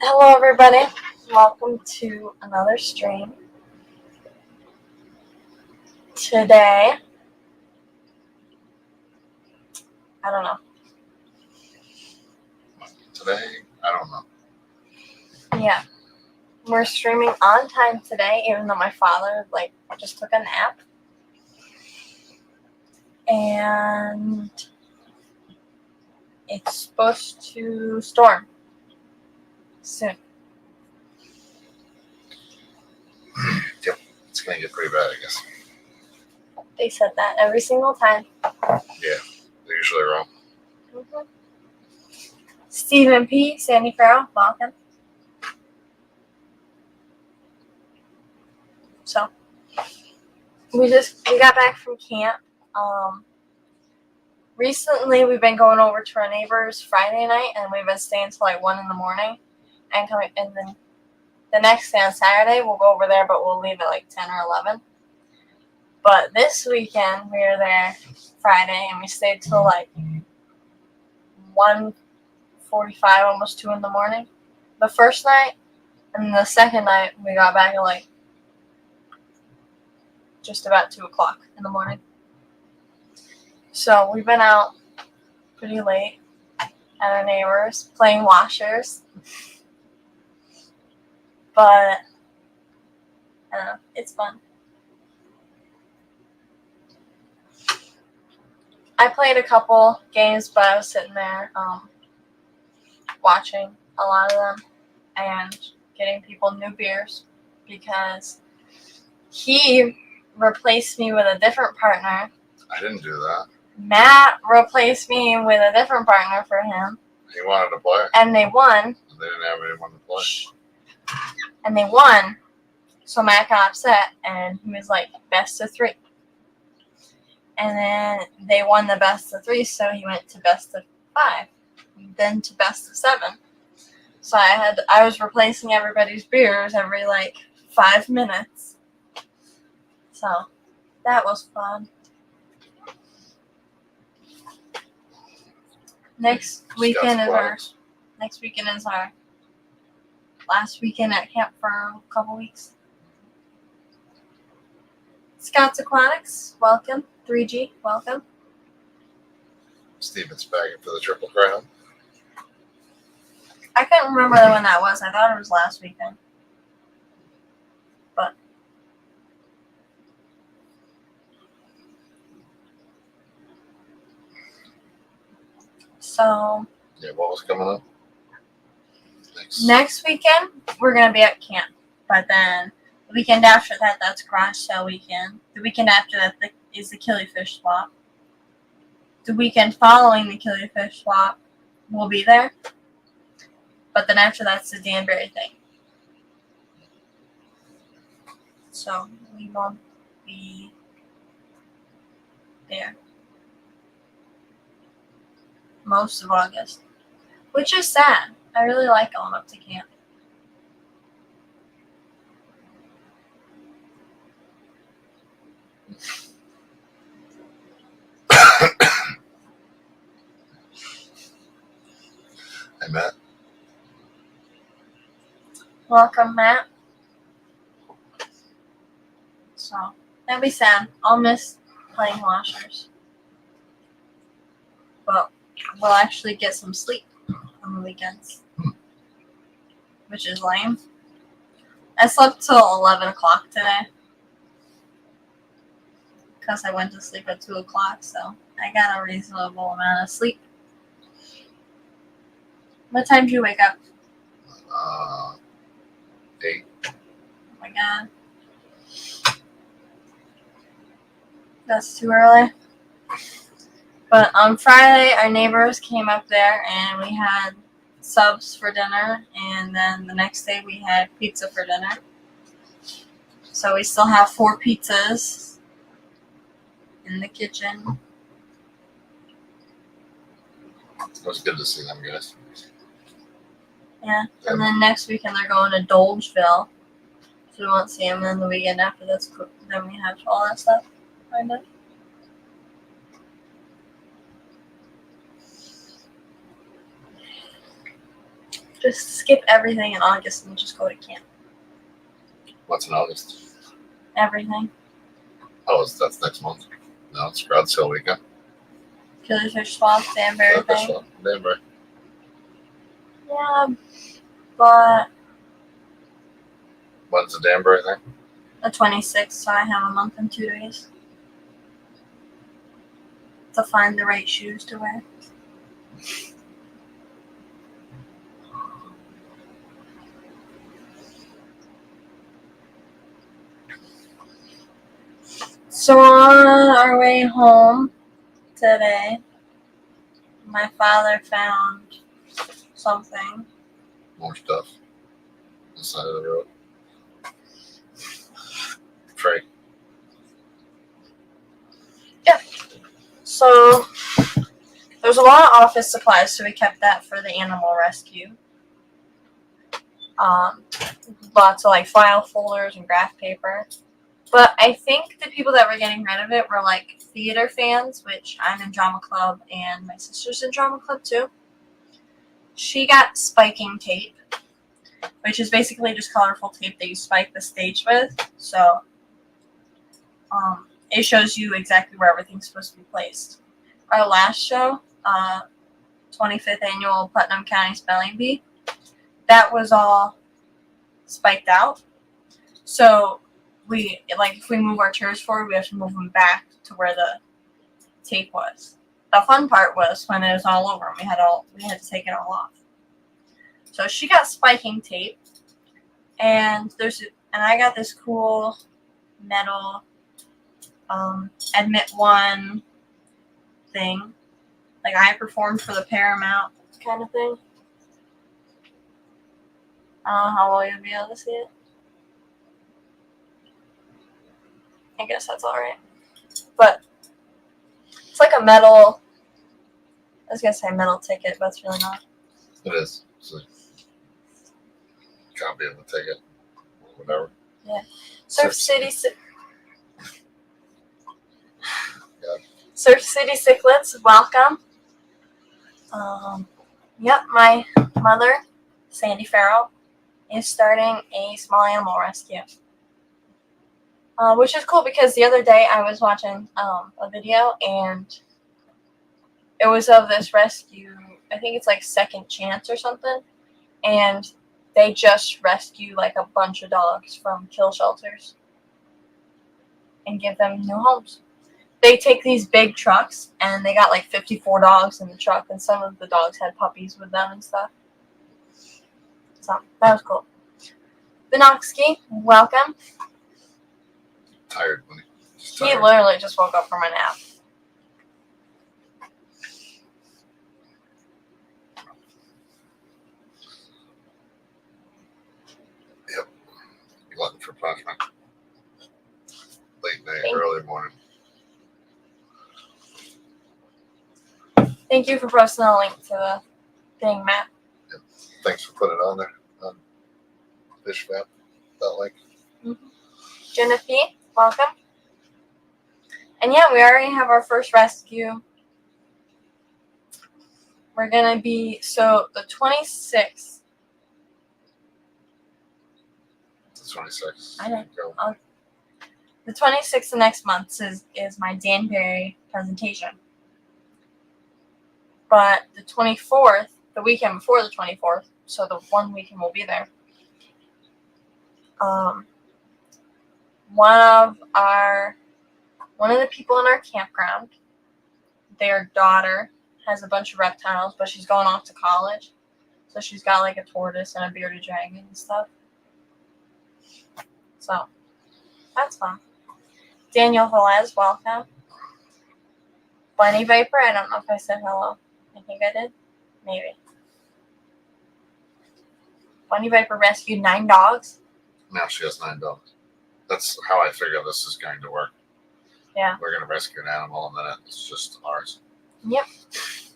Hello, everybody. Welcome to another stream. Today, I don't know. Today, I don't know. Yeah, we're streaming on time today, even though my father just took a nap, and it's supposed to storm soon. Yep, it's gonna get pretty bad, I guess. They said that every single time. Yeah, they're usually wrong. Mm-hmm. Stephen P. Sandy Farrell, welcome. So, we got back from camp. Recently, we've been going over to our neighbors Friday night, and we've been staying till 1 in the morning, and then the next day on Saturday we'll go over there, but we'll leave at 10 or 11. But this weekend we were there Friday, and we stayed till 1:45, almost 2 in the morning. The first night, and the second night we got back at just about 2 o'clock in the morning. So we've been out pretty late at our neighbors playing washers. But I don't know, it's fun. I played a couple games, but I was sitting there watching a lot of them and getting people new beers because he replaced me with a different partner. I didn't do that. Matt replaced me with a different partner for him. He wanted to play. And they won. They didn't have anyone to play. And they won. So Matt got upset, and he was like, best of 3. And then they won the best of 3, so he went to best of 5, then to best of 7. So I was replacing everybody's beers every 5 minutes. So that was fun. Next weekend is our last weekend at camp for a couple weeks. Scouts Aquatics, welcome. 3G, welcome. Steven's bagging for the Triple Crown. I couldn't remember when that was. I thought it was last weekend. But so Yeah, what was coming up? Next weekend we're gonna be at camp. But then the weekend after that, that's garage sale weekend. The weekend after that is the Killifish swap. The weekend following the Killifish swap, we'll be there. But then after that's the Danbury thing. So we won't be there most of August. Which is sad. I really like going up to camp. Hey, Matt. Welcome, Matt. So, that'd be sad. I'll miss playing washers. But we'll actually get some sleep on the weekends. Which is lame. I slept till 11 o'clock today. Because I went to sleep at 2 o'clock, so I got a reasonable amount of sleep. What time did you wake up? 8. Oh my god. That's too early. But on Friday, our neighbors came up there and we had subs for dinner. And then the next day we had pizza for dinner. So we still have 4 pizzas in the kitchen. It was good to see them guys. Yeah. And then next weekend they're going to Dolgeville. So we won't see them. Then the weekend after that's then we have all that stuff lined up. Just skip everything in August and just go to camp. What's in August? Everything. Oh, that's next month. No, it's Grad Sale weekend. Killer Fish Swamp, Danbury That's thing. what Denver. Yeah, but When's the Danbury thing? the 26th, so I have a month and 2 days to find the right shoes to wear. So on our way home today, my father found something. More stuff. On the side of the road. Trey. So there's a lot of office supplies, so we kept that for the animal rescue. Lots of like file folders and graph paper. But I think the people that were getting rid of it were like theater fans, which I'm in drama club and my sister's in drama club too. She got spiking tape, which is basically just colorful tape that you spike the stage with. So it shows you exactly where everything's supposed to be placed. Our last show, 25th annual Putnam County Spelling Bee, that was all spiked out. So if we move our chairs forward, we have to move them back to where the tape was. The fun part was when it was all over and we had to take it all off. So she got spiking tape, and I got this cool metal Admit One thing. Like I performed for the Paramount kind of thing. I don't know how well you'll be able to see it. I guess that's alright. But it's like a metal, I was going to say metal ticket, but it's really not. It is. It's a copy of the ticket. Whatever. Surf City Cichlids, welcome. Yep, my mother, Sandy Farrell, is starting a small animal rescue. Which is cool because the other day I was watching a video and it was of this rescue. I think it's like Second Chance or something. And they just rescue like a bunch of dogs from kill shelters and give them new homes. They take these big trucks and they got like 54 dogs in the truck, and some of the dogs had puppies with them and stuff. So that was cool. Binoxky, welcome. Tired, buddy. He literally just woke up from a nap. Yep. Glutton for punishment. Late night, early morning. Thank you for posting the link to the thing, Matt. Yep. Thanks for putting it on there. On FishFab. That link. Jenna P, welcome. And yeah, we already have our first rescue. We're going to be, so the 26th. The 26th. I know. Go. The 26th of next month is my Danbury presentation. But the 24th, the weekend before the 24th, so the one weekend we'll be there, one of the people in our campground, their daughter has a bunch of reptiles, but she's going off to college. So she's got like a tortoise and a bearded dragon and stuff. So that's fun. Daniel Velez, welcome. Bunny Viper, I don't know if I said hello. I think I did. Maybe. Bunny Viper rescued 9 dogs. Now she has 9 dogs. That's how I figure this is going to work. Yeah. We're going to rescue an animal and then it's just ours. Yep.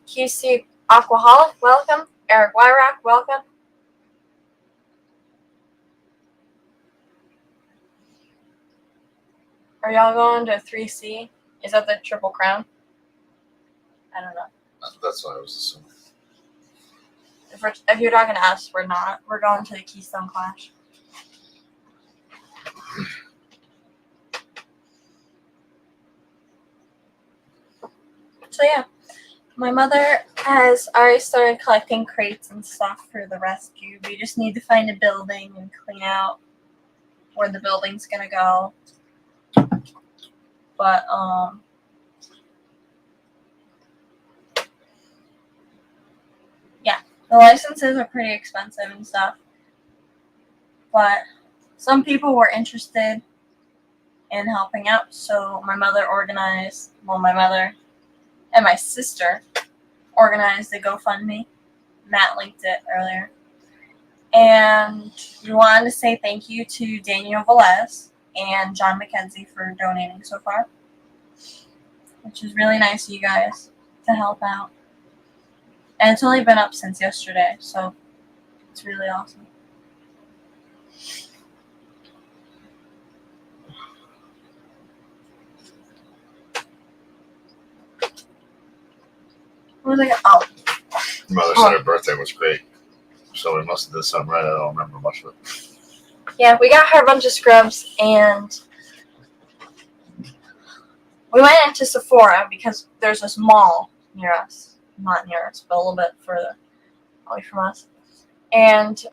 QC Aquaholic, welcome. Eric Wyrock, welcome. Are y'all going to 3C? Is that the Triple Crown? I don't know. That's what I was assuming. If you're talking to us, we're not. We're going to the Keystone Clash. So yeah, my mother has already started collecting crates and stuff for the rescue. We just need to find a building and clean out where the building's gonna go. But yeah, the licenses are pretty expensive and stuff. But some people were interested in helping out, so my mother and my sister organized a GoFundMe. Matt linked it earlier. And we wanted to say thank you to Daniel Velez and John McKenzie for donating so far, which is really nice of you guys to help out. And it's only been up since yesterday, so it's really awesome. What was I? Oh, Mother said her birthday was great, so we must have did something right. I don't remember much of it. yeah, we got her a bunch of scrubs, and we went into Sephora because there's this mall near us. Not near us, but a little bit further away from us. And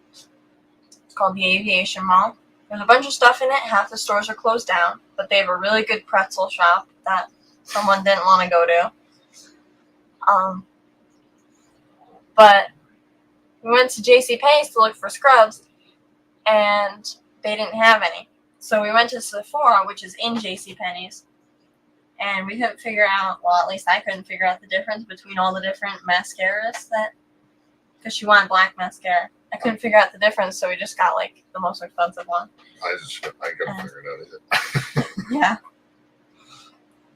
it's called the Aviation Mall. There's a bunch of stuff in it. Half the stores are closed down, but they have a really good pretzel shop that someone didn't want to go to. But we went to JCPenney's to look for scrubs, and they didn't have any. So we went to Sephora, which is in JCPenney's, and we couldn't figure out, well, at least I couldn't figure out the difference between all the different mascaras because she wanted black mascara. I couldn't figure out the difference, so we just got, like, the most expensive one. I couldn't figure it out either. Yeah.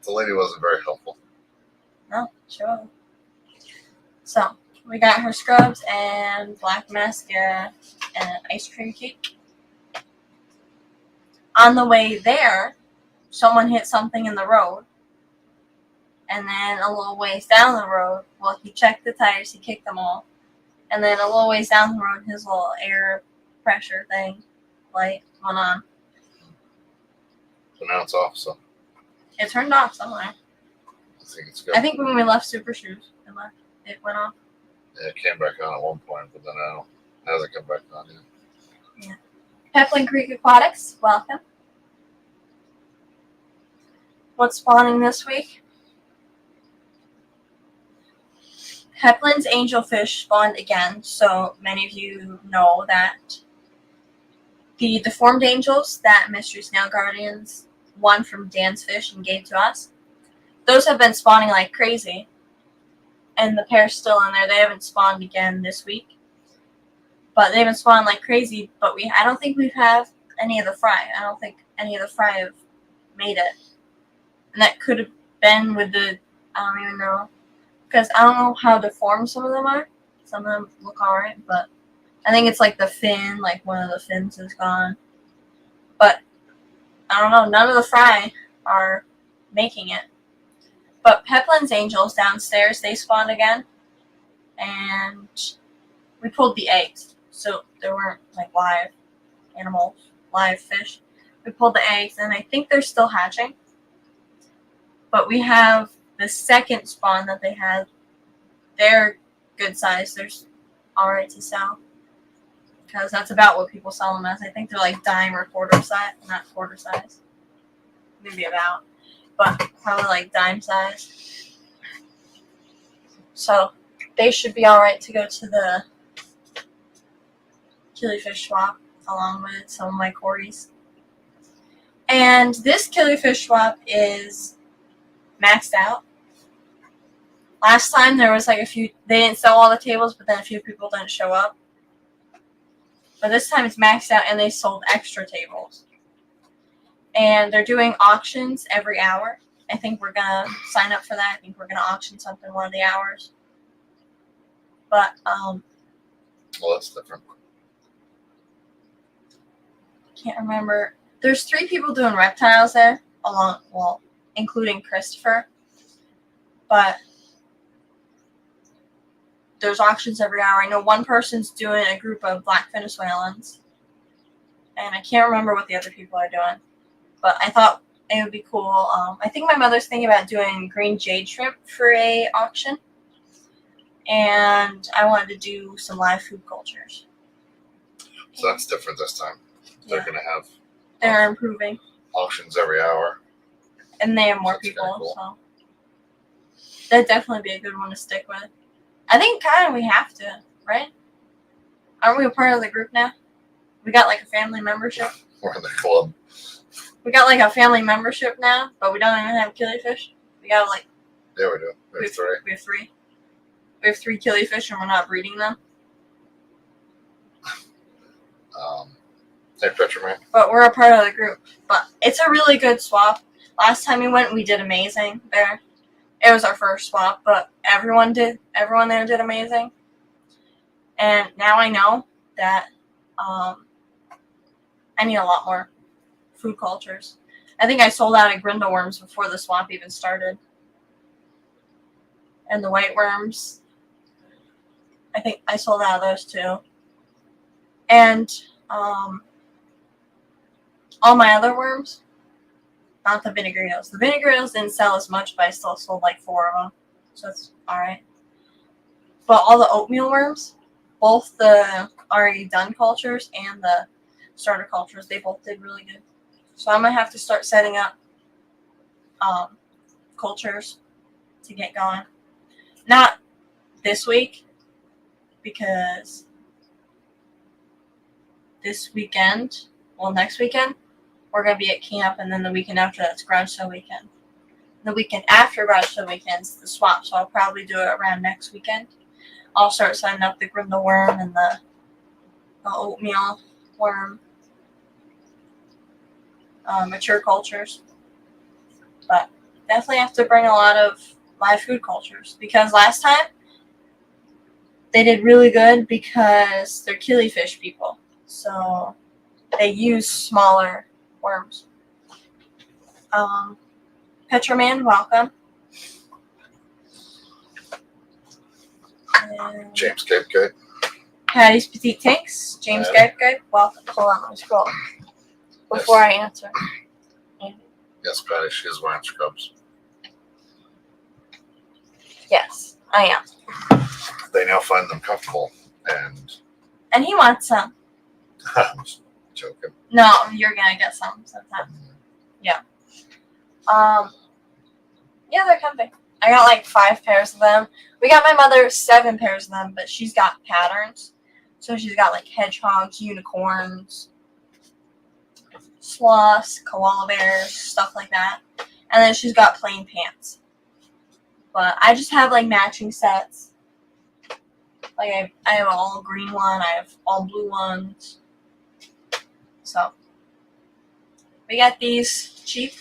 The lady wasn't very helpful. No, sure. So, we got her scrubs and black mascara and an ice cream cake. On the way there, someone hit something in the road. And then a little ways down the road, well, he checked the tires, he kicked them all. And then a little ways down the road, his little air pressure thing light went on. So now it's off, so It turned off somewhere. I think it's good. I think when we left Super Shoes, it went off. Yeah, it came back on at one point, but then it hasn't come back on yet. Yeah. Peplin Creek Aquatics, welcome. What's spawning this week? Peplin's angelfish spawned again, so many of you know that the deformed angels that Mystery Snail Guardians won from Dan's Fish and gave to us, those have been spawning like crazy. And the pair's still in there. They haven't spawned again this week. But they've been spawning like crazy, but I don't think we have any of the fry. I don't think any of the fry have made it. And that could have been with I don't even know. Because I don't know how deformed some of them are. Some of them look alright, but I think it's like the fin, like one of the fins is gone. But I don't know, none of the fry are making it. But Peplin's angels downstairs, they spawned again. And we pulled the eggs. So there weren't like live animals, live fish. We pulled the eggs, and I think they're still hatching. But we have the second spawn that they had. They're good size. They're alright to sell. Because that's about what people sell them as. I think they're like dime or quarter size. Not quarter size. Maybe about. But probably like dime size. So they should be alright to go to the killifish swap along with some of my Corys. And this killifish swap is maxed out. Last time there was like they didn't sell all the tables, but then a few people didn't show up. But this time it's maxed out and they sold extra tables. And they're doing auctions every hour. I think we're going to sign up for that. I think we're going to auction something one of the hours. But, well, that's different. Can't remember. There's 3 people doing reptiles there, including Christopher. But there's auctions every hour. I know one person's doing a group of black Venezuelans, and I can't remember what the other people are doing, but I thought it would be cool. I think my mother's thinking about doing green jade shrimp for a auction, and I wanted to do some live food cultures. So that's different this time. They're Yeah. going to have They're improving, auctions every hour. and they have more That's people, kinda cool. so that'd definitely be a good one to stick with. I think kind of we have to, right? Aren't we a part of the group now? We got like a family membership. We're in the club. We got like a family membership now, but we don't even have killifish. We got like Yeah, we do. There's three. We have three. We have 3 killifish, and we're not breeding them. Hey, Petroman. But we're a part of the group. But it's a really good swap. Last time we went, we did amazing there. It was our first swap, but everyone there did amazing. And now I know that I need a lot more food cultures. I think I sold out of Grindle worms before the swap even started. And the white worms, I think I sold out of those too. And all my other worms, not the vinegaritos. The vinegaritos didn't sell as much, but I still sold like 4 of them. So that's alright. But all the oatmeal worms, both the already done cultures and the starter cultures, they both did really good. So I'm going to have to start setting up cultures to get going. Not this week, because this weekend, well, next weekend, we're going to be at camp, and then the weekend after that's garage sale weekend. The weekend after garage sale weekend's the swap, so I'll probably do it around next weekend. I'll start setting up the Grindle worm and the oatmeal worm mature cultures. But definitely have to bring a lot of live food cultures, because last time they did really good because they're killifish people. So they use smaller worms. Petroman, welcome. And James Cape Good. Patty's Petite Tanks, James Patty. Gabe, welcome. Hold on, let me scroll before I answer. Yes, Patty. She is wearing scrubs. Yes, I am. They now find them comfortable. And he wants some. I'm just joking. No, you're gonna get some sometime. Yeah, they're comfy. I got like 5 pairs of them. We got my mother 7 pairs of them, but she's got patterns. So she's got like hedgehogs, unicorns, sloths, koala bears, stuff like that. And then she's got plain pants. But I just have like matching sets. Like I have an all green one, I have all blue ones. So we got these cheap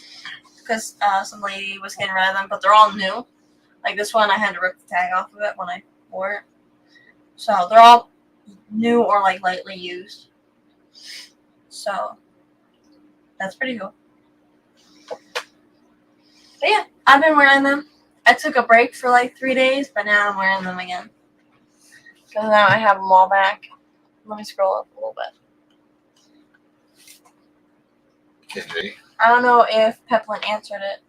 because some lady was getting rid of them, but they're all new. Like this one, I had to rip the tag off of it when I wore it. So they're all new or like lightly used. So that's pretty cool. But yeah, I've been wearing them. I took a break for like 3 days, but now I'm wearing them again. So now I have them all back. Let me scroll up a little bit. KG. I don't know if Peplin answered it.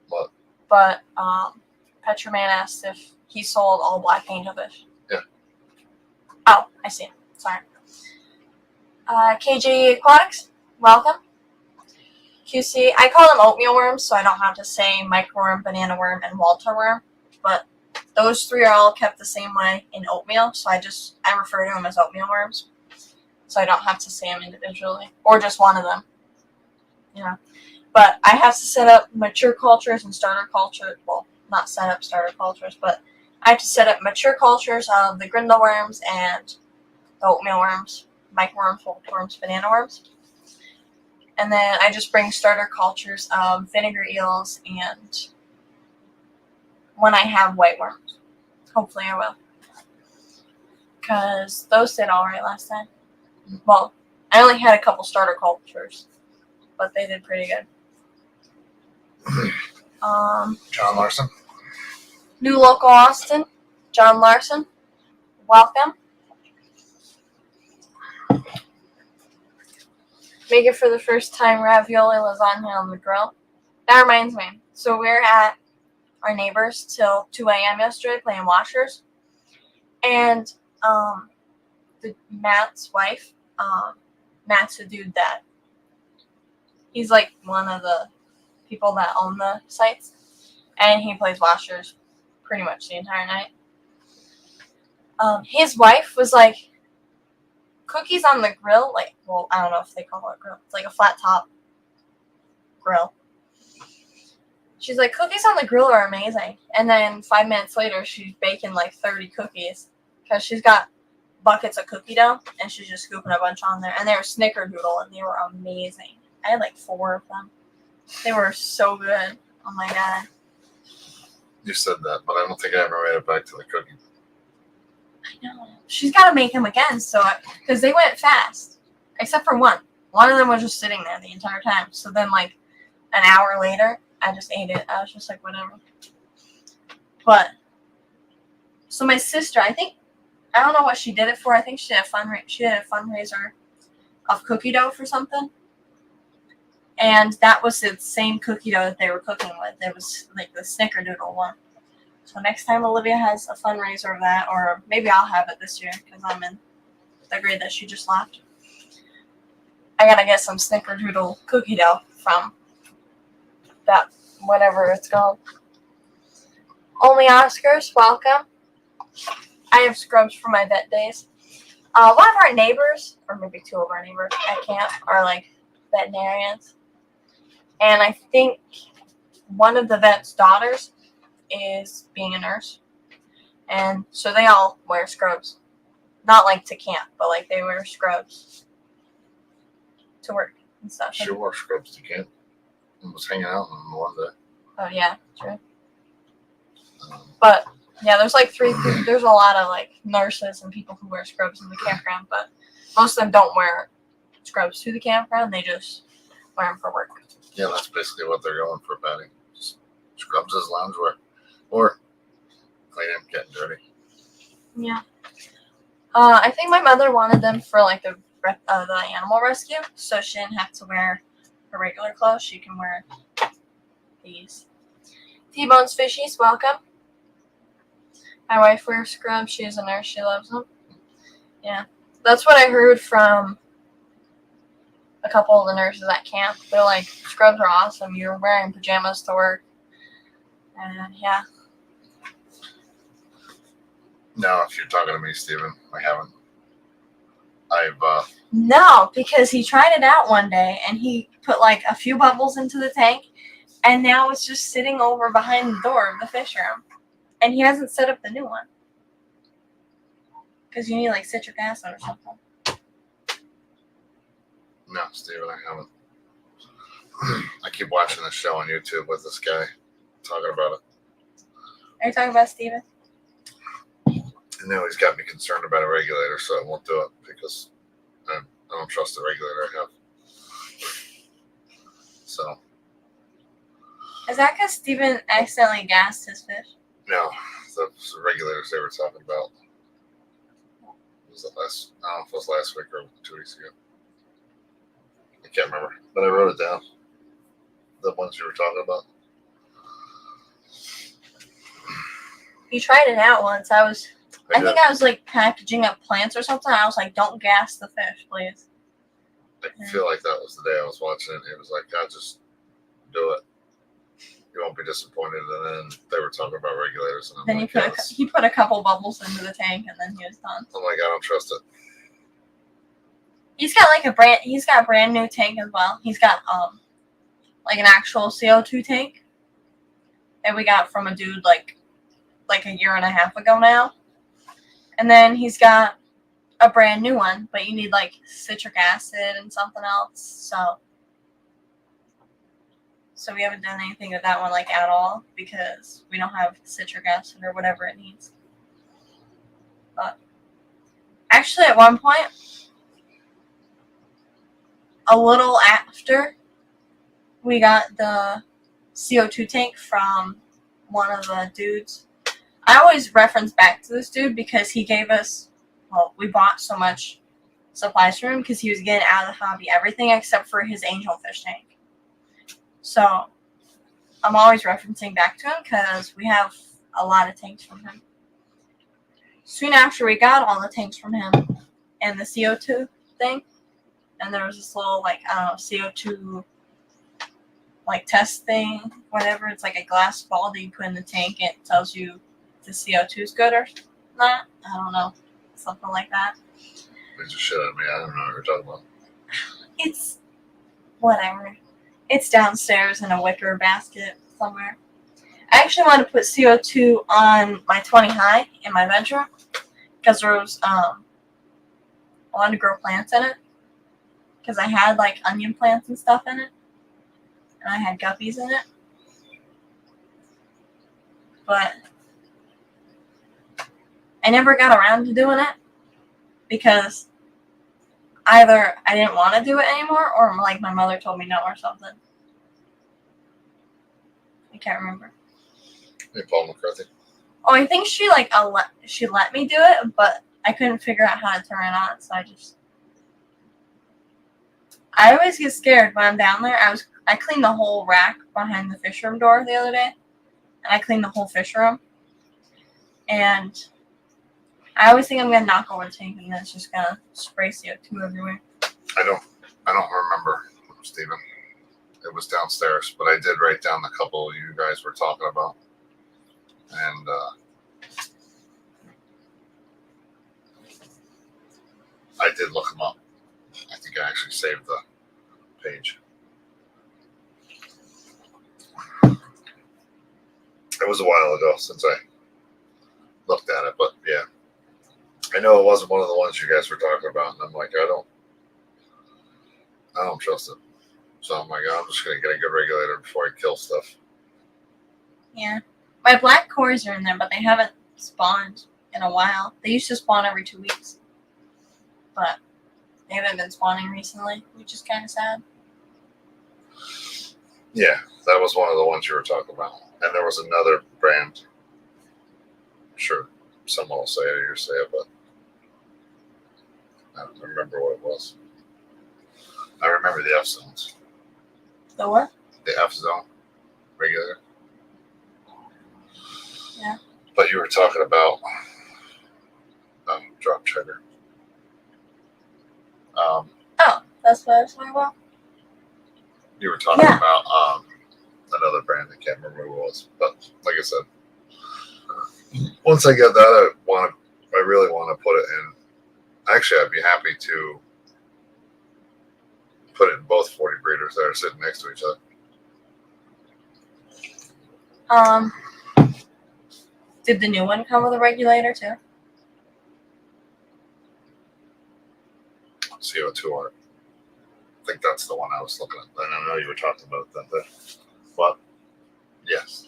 What? But Petroman asked if he sold all black angelfish. Yeah. Oh, I see. Sorry. KG Aquatics, welcome. QC, I call them oatmeal worms, so I don't have to say microworm, banana worm, and Walter worm. But those 3 are all kept the same way in oatmeal, so I refer to them as oatmeal worms. So I don't have to say them individually, or just one of them. Yeah. But I have to set up mature cultures and starter cultures. Well, not set up starter cultures, but I have to set up mature cultures of the Grindle worms and the oatmeal worms, microworms, Walter worms, banana worms. And then I just bring starter cultures of vinegar eels and when I have white worms. Hopefully I will. Because those did alright last time. Well, I only had a couple starter cultures, but they did pretty good. John Larson. New local Austin. John Larson, welcome. Make it for the first time ravioli lasagna on the grill. That reminds me. So we were at our neighbors till 2 a.m. yesterday playing washers. And Matt's wife, Matt's a dude that he's like one of the people that own the sites. And he plays washers pretty much the entire night. His wife was like, cookies on the grill, like, well, I don't know if they call it a grill. It's like a flat top grill. She's like, cookies on the grill are amazing. And then 5 minutes later, she's baking like 30 cookies because she's got buckets of cookie dough and she's just scooping a bunch on there. And they were snickerdoodle and they were amazing. I had like 4 of them. They were so good. Oh my god. You said that, but I don't think I ever made it back to the cookie. I know. She's got to make them again, so because they went fast, except for one. One of them was just sitting there the entire time. So then, like an hour later, I just ate it. I was just like, whatever. But so my sister, I don't know what she did it for. I think she did a fundraiser of cookie dough for something, and that was the same cookie dough that they were cooking with. It was like the snickerdoodle one. So next time Olivia has a fundraiser of that, or maybe I'll have it this year because I'm in the grade that she just left. I gotta get some snickerdoodle cookie dough from that, whatever it's called. Only Oscars, welcome. I have scrubs for my vet days. One of our neighbors, or maybe 2 of our neighbors at camp, are like veterinarians. And I think one of the vet's daughters is being a nurse, and so they all wear scrubs, not like to camp, but like they wear scrubs to work and stuff. She wore scrubs to camp and was hanging out on one day. Oh yeah, true. But yeah, there's like there's a lot of like nurses and people who wear scrubs in the campground, but most of them don't wear scrubs to the campground. They just wear them for work. Yeah, that's basically what they're going for, Patty. Just scrubs as loungewear. Or clean them, getting dirty. Yeah. I think my mother wanted them for like the animal rescue, so she didn't have to wear her regular clothes. She can wear these. T-Bones Fishies, welcome. My wife wears scrubs. She is a nurse. She loves them. Yeah. That's what I heard from a couple of the nurses at camp. They're like, scrubs are awesome. You're wearing pajamas to work. And yeah. No, if you're talking to me, Steven, I haven't. No, because he tried it out one day and he put like a few bubbles into the tank, and now it's just sitting over behind the door of the fish room, and he hasn't set up the new one because you need like citric acid or something. No, Steven, I haven't. I keep watching this show on YouTube with this guy talking about it. Are you talking about Steven? And now he's got me concerned about a regulator, so I won't do it because I don't trust the regulator I have. So. Is that because Steven accidentally gassed his fish? No, the regulators they were talking about. Was it I don't know if it was last week or 2 weeks ago. I can't remember, but I wrote it down. The ones you were talking about. He tried it out once. I think I was like packaging up plants or something. I was like, don't gas the fish, please. I feel like that was the day I was watching it. It was like, God, just do it. You won't be disappointed. And then they were talking about regulators. And I'm then like, he put a couple bubbles into the tank, and then he was done. I'm like, I don't trust it. He's got a brand new tank as well. He's got like an actual CO2 tank that we got from a dude like a year and a half ago now. And then he's got a brand new one, but you need like citric acid and something else. So we haven't done anything with that one like at all because we don't have citric acid or whatever it needs. But actually at one point, a little after we got the CO2 tank from one of the dudes I always reference back to this dude because he gave us, well, we bought so much supplies from him because he was getting out of the hobby, everything except for his angelfish tank. So I'm always referencing back to him because we have a lot of tanks from him. Soon after we got all the tanks from him and the CO2 thing, and there was this little, like, I don't know, CO2, like, test thing, whatever. It's like a glass ball that you put in the tank and it tells you if the CO2 is good or not. I don't know. Something like that. They just shit out of me. I don't know what you're talking about. It's whatever. It's downstairs in a wicker basket somewhere. I actually want to put CO2 on my 20 high in my bedroom because there was I wanted to grow plants in it because I had like onion plants and stuff in it, and I had guppies in it, but I never got around to doing it because either I didn't want to do it anymore or like my mother told me no or something. I can't remember. Hey, Paul McCarthy. Oh, I think she like she let me do it, but I couldn't figure out how to turn it on, so I always get scared when I'm down there. I cleaned the whole rack behind the fish room door the other day, and I cleaned the whole fish room, and I always think I'm gonna knock over the tank and then it's just gonna spray CO2 everywhere. I don't remember, Stephen. It was downstairs, but I did write down the couple you guys were talking about. And I did look them up. I think I actually saved the page. It was a while ago since I looked at it, but yeah. I know it wasn't one of the ones you guys were talking about, and I'm like, I don't trust it. So I'm like, I'm just gonna get a good regulator before I kill stuff. Yeah. My black cores are in there, but they haven't spawned in a while. They used to spawn every 2 weeks. But they haven't been spawning recently, which is kind of sad. Yeah, that was one of the ones you were talking about. And there was another brand. I'm sure someone will say it or you say it, but I don't remember what it was. I remember the F zones. The what? The F zone regulator. Yeah. But you were talking about drop trigger. Oh, that's what I was talking about? You were talking Yeah. about another brand. I can't remember who it was. But like I said, once I get that, I really want to put it in. Actually, I'd be happy to put it in both 40 breeders that are sitting next to each other. Did the new one come with a regulator too? CO2 on it. I think that's the one I was looking at. I don't know you were talking about that day. But yes.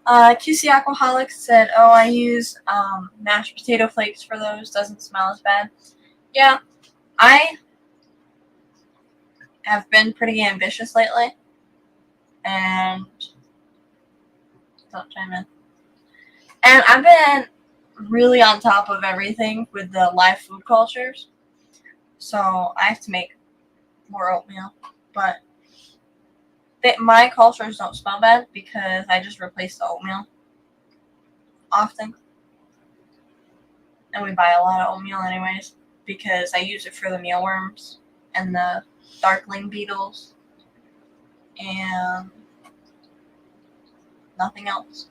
QC Aquaholics said, "Oh, I use mashed potato flakes for those. Doesn't smell as bad." Yeah, I have been pretty ambitious lately, and don't chime in. And I've been really on top of everything with the live food cultures, so I have to make more oatmeal. But my cultures don't smell bad because I just replace the oatmeal often. And we buy a lot of oatmeal anyways because I use it for the mealworms and the darkling beetles and nothing else.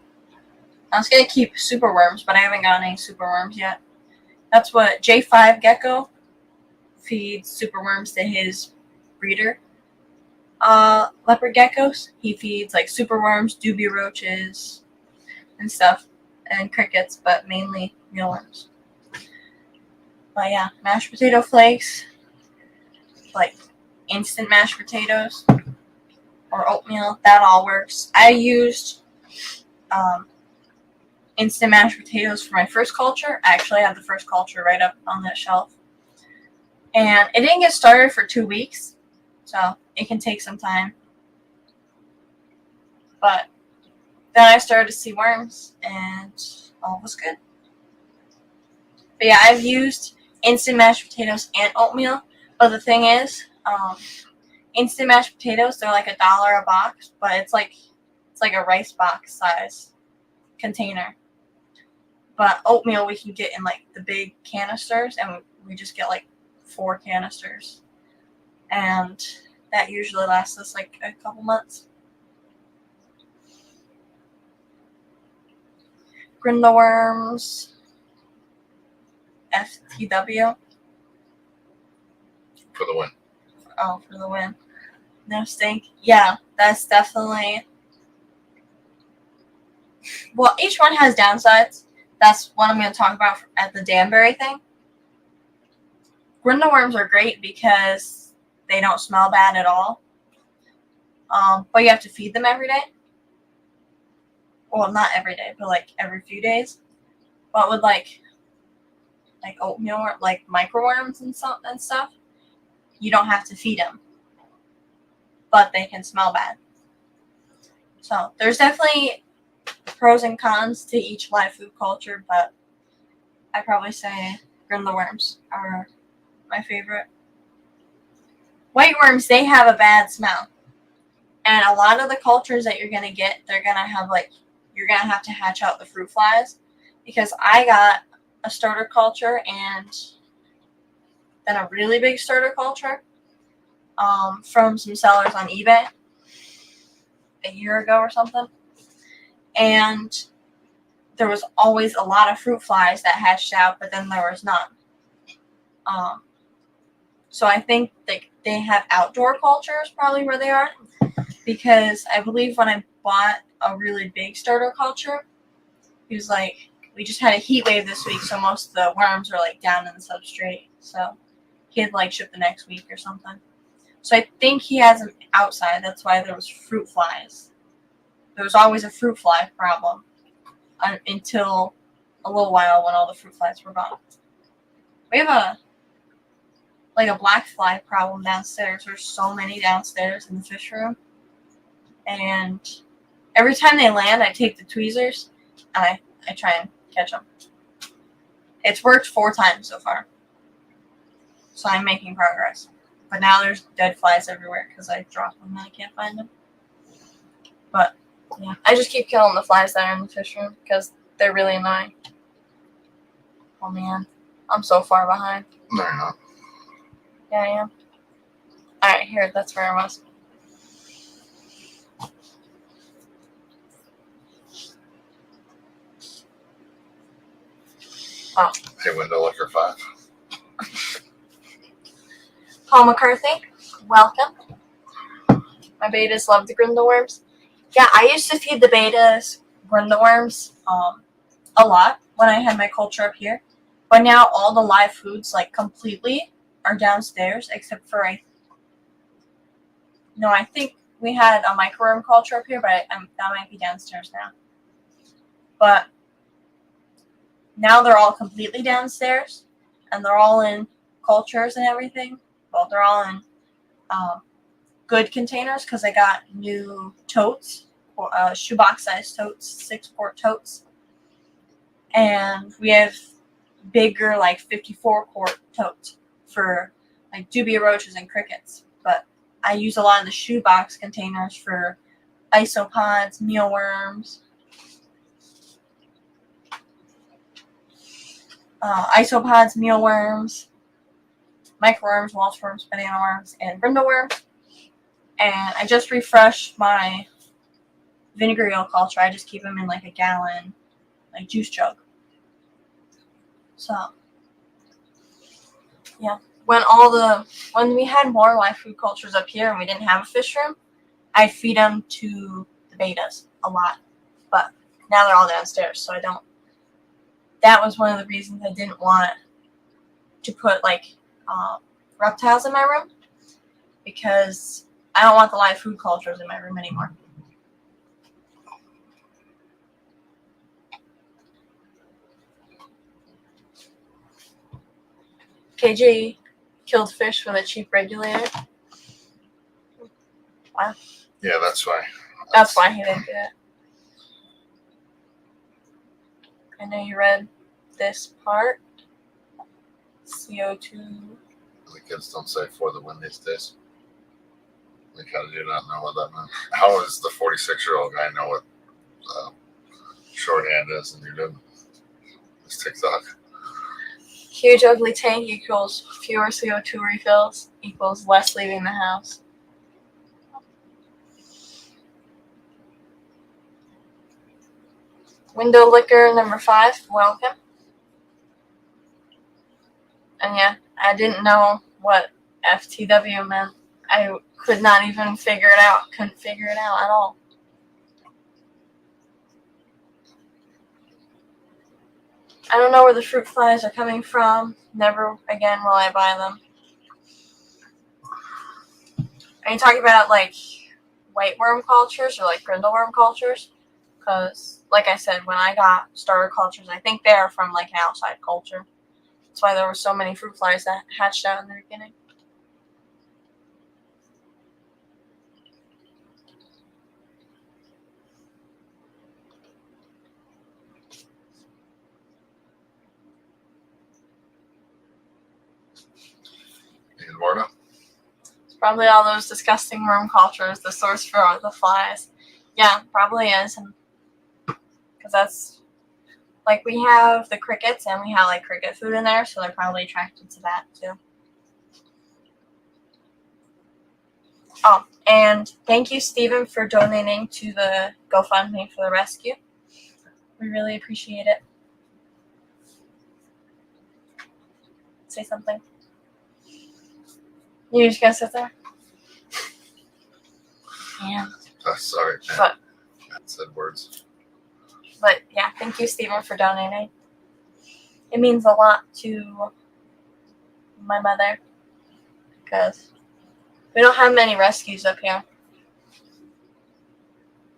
I was going to keep superworms, but I haven't gotten any superworms yet. That's what J5 Gecko feeds superworms to his breeder. Leopard geckos, he feeds like superworms, dubia roaches, and stuff, and crickets, but mainly mealworms. But yeah, mashed potato flakes, like instant mashed potatoes, or oatmeal, that all works. I used instant mashed potatoes for my first culture. I actually had the first culture right up on that shelf. And it didn't get started for 2 weeks, so it can take some time. But then I started to see worms, and all was good. But yeah, I've used instant mashed potatoes and oatmeal. But the thing is, instant mashed potatoes, they're like $1 a box, but it's like a rice box size container. But oatmeal we can get in like the big canisters, and we just get like 4 canisters, and that usually lasts us like a couple months. Grindle worms, FTW. For the win. Oh, for the win. No stink. Yeah, that's definitely. Well, each one has downsides. That's what I'm going to talk about at the Danbury thing. Grindle worms are great because they don't smell bad at all. But you have to feed them every day. Well, not every day, but like every few days. But with like oatmeal or like microworms and stuff, you don't have to feed them. But they can smell bad. So there's definitely pros and cons to each live food culture, but I'd probably say grindle worms are my favorite. White worms, they have a bad smell. And a lot of the cultures that you're going to get, they're going to have you're going to have to hatch out the fruit flies. Because I got a starter culture and then a really big starter culture from some sellers on eBay a year ago or something. And there was always a lot of fruit flies that hatched out, but then there was none. So I think they have outdoor cultures probably where they are, because I believe when I bought a really big starter culture, he was like, we just had a heat wave this week, so most of the worms are like down in the substrate. So he had like shipped the next week or something. So I think he has them outside. That's why there was fruit flies. There was always a fruit fly problem until a little while when all the fruit flies were gone. We have a black fly problem downstairs. There's so many downstairs in the fish room. And every time they land, I take the tweezers and I try and catch them. It's worked 4 times so far. So I'm making progress. But now there's dead flies everywhere because I dropped them and I can't find them. But yeah, I just keep killing the flies that are in the fish room because they're really annoying. Oh man, I'm so far behind. No, you're not. Yeah, I am. Alright, here, that's where I was. Oh. Hey, Window Liquor 5. Paul McCarthy, welcome. My betas love the grindle worms. Yeah, I used to feed the betas grindle worms a lot when I had my culture up here. But now all the live foods, like, completely are downstairs, except for I think we had a microworm culture up here, but that might be downstairs now. But now they're all completely downstairs, and they're all in cultures and everything. Well, they're all in good containers because I got new totes, shoebox size totes, 6-quart totes, and we have bigger, like 54-quart totes for like dubia roaches and crickets. But I use a lot of the shoebox containers for isopods, mealworms, mealworms, microworms, Welsh worms, banana worms, and brindle worms. And I just refreshed my vinegar eel culture. I just keep them in like a gallon, like juice jug. So, yeah. When we had more live food cultures up here and we didn't have a fish room, I'd feed them to the betas a lot. But now they're all downstairs, so I don't. That was one of the reasons I didn't want to put like reptiles in my room, because I don't want the live food cultures in my room anymore. KJ killed fish with a cheap regulator. Wow. Yeah, that's why. That's why he didn't do it. I know you read this part. CO2. The kids don't say for the win these days. Like, how do you not know what that meant? How does the 46-year-old guy know what shorthand is and you didn't? It's TikTok. Huge ugly tank equals fewer CO2 refills equals less leaving the house. Window liquor number 5, welcome. And yeah, I didn't know what FTW meant. I could not even figure it out. Couldn't figure it out at all. I don't know where the fruit flies are coming from. Never again will I buy them. Are you talking about like white worm cultures or like grindle worm cultures? Because, like I said, when I got starter cultures, I think they are from like an outside culture. That's why there were so many fruit flies that hatched out in the beginning. Need more now? It's probably all those disgusting worm cultures, the source for all the flies. Yeah, probably is. Because that's, like, we have the crickets and we have, like, cricket food in there, so they're probably attracted to that, too. Oh, and thank you, Stephen, for donating to the GoFundMe for the rescue. We really appreciate it. Say something. You just gonna sit there? Yeah. Sorry, man. But I said words. yeah, thank you, Stephen, for donating. It means a lot to my mother because we don't have many rescues up here.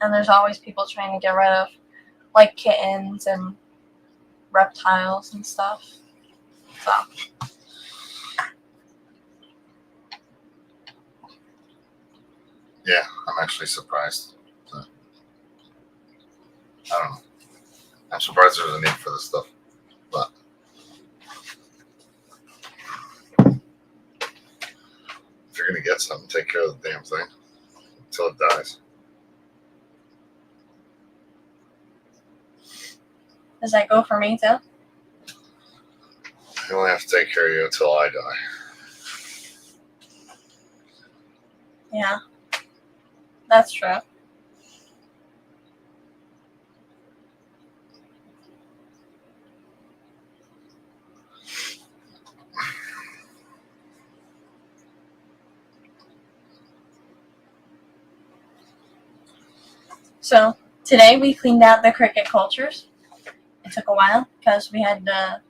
And there's always people trying to get rid of like kittens and reptiles and stuff. So Yeah, I'm actually surprised. I don't know. I'm surprised there's a need for this stuff. But if you're going to get something, take care of the damn thing until it dies. does that go for me too? You only have to take care of you until I die. Yeah. That's true. So today we cleaned out the cricket cultures. It took a while because we had to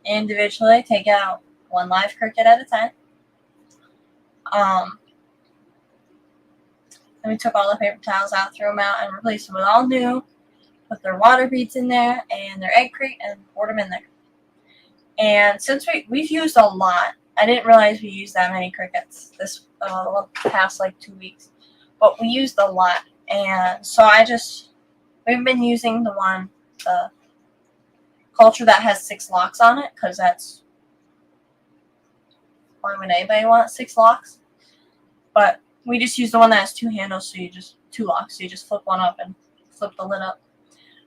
individually take out one live cricket at a time. Then we took all the paper towels out, threw them out, and replaced them with all new. Put their water beads in there and their egg crate and poured them in there. And since we've used a lot, I didn't realize we used that many crickets this past like 2 weeks. But we used a lot. And so we've been using the culture that has 6 locks on it, because that's, why would anybody want 6 locks? But we just use the one that has 2 handles, so 2 locks, so you just flip one up and flip the lid up.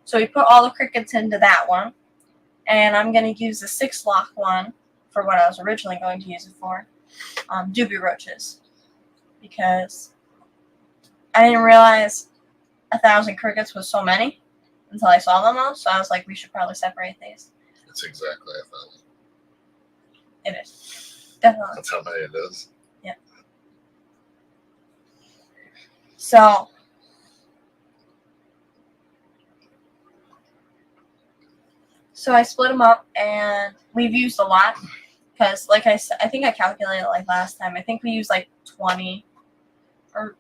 So we put all the crickets into that one, and I'm going to use the 6 lock one for what I was originally going to use it for, dubia roaches, because I didn't realize 1,000 crickets was so many until I saw them all. So I was like, we should probably separate these. It's exactly 1,000. It is. Definitely. That's how many it is. Yeah. So I split them up, and we've used a lot because, like I said, I think I calculated like last time. I think we used like 20, or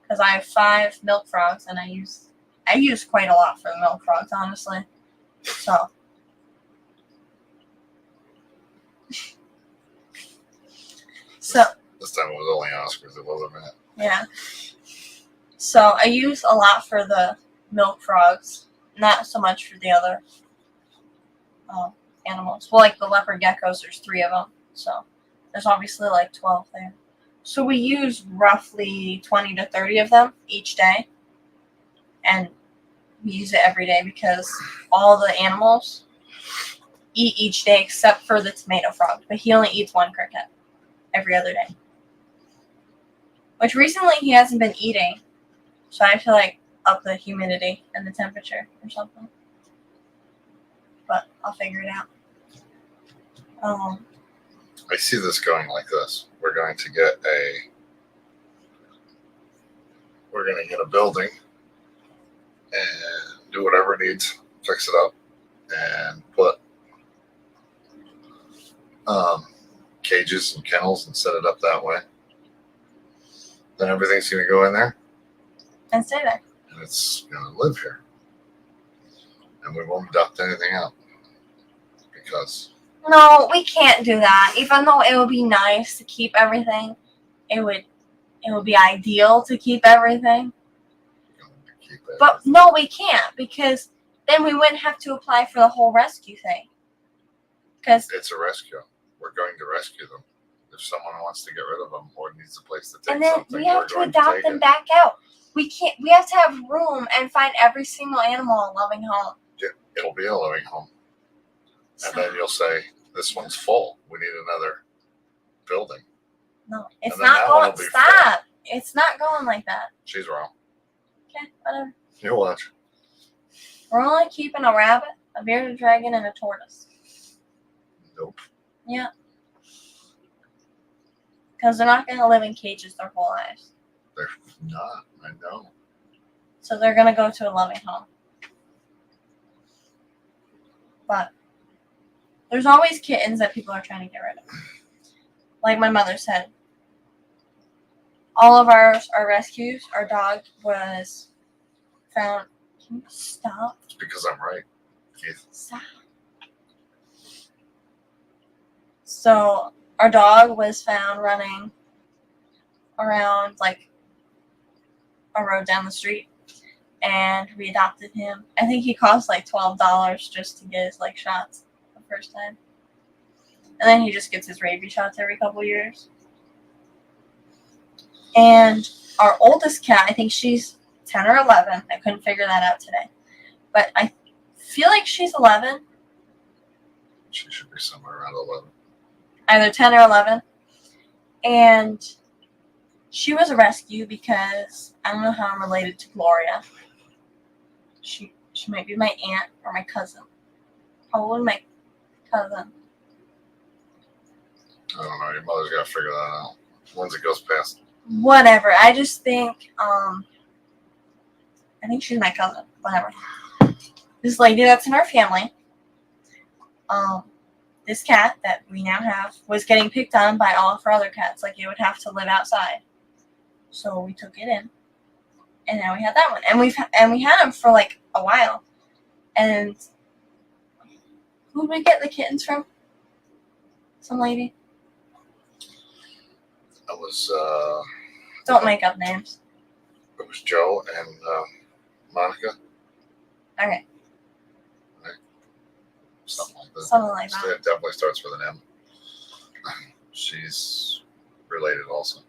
because I have 5 milk frogs, and I use quite a lot for the milk frogs, honestly. So this time it was only Oscars. It wasn't Matt. yeah. So I use a lot for the milk frogs. Not so much for the other animals. Well, like the leopard geckos, there's 3 of them. So there's obviously like 12 there. So we use roughly 20 to 30 of them each day. And we use it every day because all the animals eat each day except for the tomato frog. But he only eats 1 cricket every other day. Which recently he hasn't been eating. So I have to like up the humidity and the temperature or something. But I'll figure it out. I see this going like this. We're going to get a building and do whatever it needs, fix it up, and put cages and kennels and set it up that way. Then everything's going to go in there and stay there. and it's going to live here. And we won't adopt anything out because No, we can't do that. Even though it would be nice to keep everything, it would be ideal to keep everything. keep it. But no, we can't because then we wouldn't have to apply for the whole rescue thing. Because It's a rescue. We're going to rescue them. If someone wants to get rid of them or needs a place to take and then something, we have we're to going adopt take them it. back out. We can't. We have to have room and find every single animal a loving home. It'll be a living home. And then you'll say, this one's full. We need another building. No, it's And then not that one going. will be Stop. It's not going like that. She's wrong. Okay, whatever. You watch. We're only keeping a rabbit, a bearded dragon, and a tortoise. Nope. Yeah. Because they're not going to live in cages their whole lives. They're not. I know. So they're going to go to a loving home. But there's always kittens that people are trying to get rid of. Like my mother said, all of our rescues, our dog was found. Can you stop? It's because I'm right, Keith. Stop. So our dog was found running around like a road down the street, and we adopted him. I think he cost like $12 just to get his like shots the first time, and then he just gets his rabies shots every couple years. And our oldest cat, I think she's 10 or 11. I couldn't figure that out today, but I feel like she's 11. She should be somewhere around 11. Either 10 or 11. And she was a rescue because I don't know how I'm related to Gloria. She might be my aunt or my cousin. Probably my cousin. I don't know. Your mother's got to figure that out. Once it goes past. Whatever. I just think, I think she's my cousin. Whatever. This lady that's in our family, this cat that we now have was getting picked on by all of her other cats. Like, it would have to live outside. So we took it in. And now we have that one. And we had him for like a while. And who did we get the kittens from? Some lady. It was Don't make up names. it was Joe and Monica. Okay. Something like that. Something like that. It definitely starts with an M. She's related also.